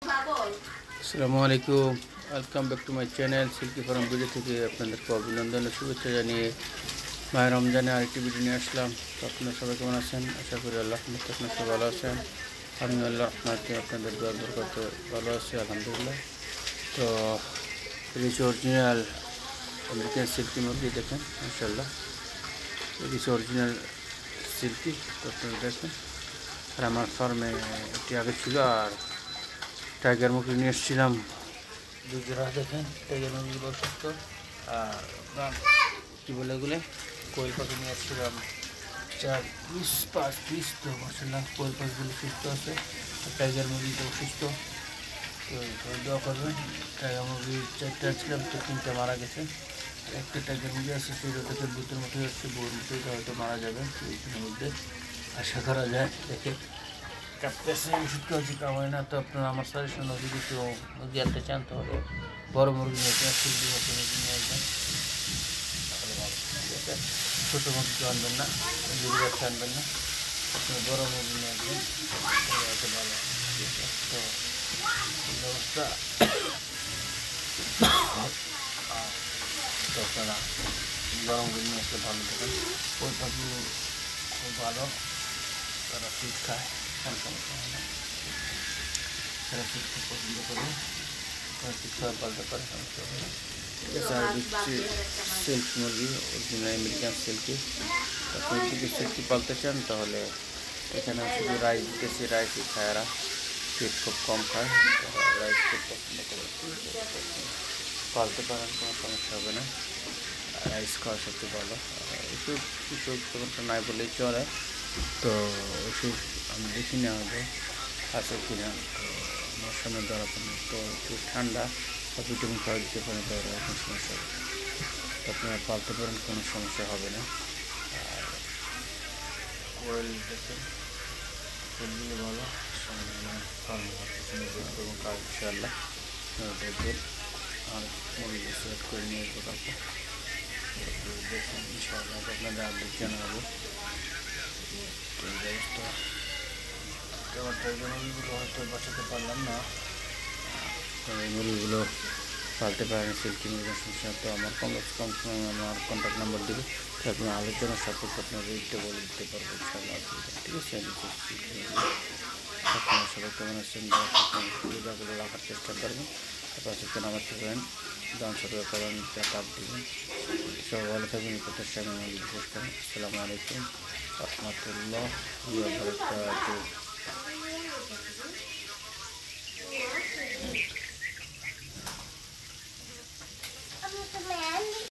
আসসালামু আলাইকুম, welcome back to my channel silky farm video থেকে আপনাদেরকে অভিনন্দন ও শুভেচ্ছা জানিয়ে মায়ের রমজানে আরেকটি ভিডিও নিয়ে আসলাম। তো আপনারা সবাই কেমন আছেন? আশা করি আল্লাহ রহমতে আপনারা সবাই ভালো আছেন। আমি আল্লাহ রহমতে আপনাদের দোয়া বরকতে ভালো আছি, আলহামদুলিল্লাহ। তো এটা অরিজিনাল আমেরিকান সিল্কি মুরগি, দেখেন মাশাআল্লাহ, এটা অরিজিনাল সিল্কি। তো আপনারা দেখেন, আর আমার ফার্মে এটি আগে ছিল, আর টাইগার মুরগি নিয়ে এসেছিলাম দুই জোড়া। দেখেন টাইগার মুরগিগুলো অসুস্থ, আর আপনার কী বলে এগুলো কোয়েল পাখি নিয়ে এসেছিলাম 4-5 পিস। তো মাশাআল্লাহ কোয়েল পাখিগুলো সুস্থ আছে, আর টাইগার মুরগিটা অসুস্থ। তো দোয়া করবেন। টাইগার মুরগি 4টা ছিলাম, তো 3টা মারা গেছে। একটা টাইগার মুরগি আছে, সেটা থেকে বুতের মতো হচ্ছে, বউর মতো হয়তো মারা যাবে এইখানের মধ্যে, আশা করা যায়। দেখে কাঁপতেছে, ওষুধ খাওয়াচ্ছি, কামাই না। তো আপনারা আমার সাজেশন যদি কিছু মুরগি আনতে চান, তাহলে বড় মুরগি নিয়ে আসবেন, সিল্কি মতো মুরগি নিয়ে আসবেন, তাহলে ভালো। ঠিক আছে, ছোটো মুরগি আনবেন না, মুরগি বাচ্চা আনবেন না, আপনি বড় মুরগি নিয়ে আসবেন, তাহলে ভালো। ঠিক আছে, তো এই অবস্থা। তো আপনারা বড় মুরগি নিয়ে আসলে ভালো থাকেন। ওই পাখি খুব ভালো, তারা ফিট খায়, কোনো সমস্যা হয় না। তারা ফিট খুব পছন্দ করে, ফিট খাওয়া পাল্টে করে, সমস্যা হবে না। ঠিক আছে, আর দিচ্ছি সিল্ক মুরগি, অরিজিনাল আমেরিকান সিল্কি। আপনি যদি সিল্কি পালতে চান, তাহলে এখানে শুধু রাইস দিতেছি, রাইসই খায় এরা, ফিট খুব কম খায়, রাইস খুব পছন্দ করে। পালতে পারেন, কোনো সমস্যা হবে না, রাইস খাওয়া সবচেয়ে ভালো। ওষুধ ওষুধ তেমনটা নাই বলেই চলে। তো ওষুধ আমি দেখি না হবে আছে কিনা। তো মৌসুমে ধরা পড়ে, তো একটু ঠান্ডা বা ভিটামিন খাওয়া দিতে পারেন, তাহলে কোনো সমস্যা হবে না। তো আপনারা পালতে পারেন, কোনো সমস্যা হবে না। আর কোয়েল দেখেন, কোয়েলগুলো ভালো, ফার্ম এবং কাজ ইনশাআল্লাহ দেখবেন। আর মুরগি সিলেক্ট করে নিয়ে আসবো কাউকে, দেখুন ইনশাআল্লাহ আপনাদের আপডেট জানাবো। তো এই ব্যবস্থা, এবার টাইগার মুরগিগুলো হয়তো বাঁচাতে পারলাম না, তো এই মুরগিগুলো পালতে পারেন সিল্কি মুরগির সমস্যা। তো আমার কম আমার কন্ট্যাক্ট নাম্বার দেবে, তো আপনি আলোচনা সাপেক্ষে আপনার রেটটা বলে দিতে পারবো ইনশাআল্লাহ। ঠিক আছে, আপনারা সবাই কেমন আছেন? সুবিধাগুলো রাখার চেষ্টা করবেন, তারপর সেখানে আমার থাকবেন, দাম সরকার করেন, কাপ দেবেন। সবাই ভালো থাকবেন, এই প্রত্যাশা আমি আমাদের বিশেষ করেন। আসসালামু আলাইকুম রহমতুল্লাহ বারাকাতুহু। I'm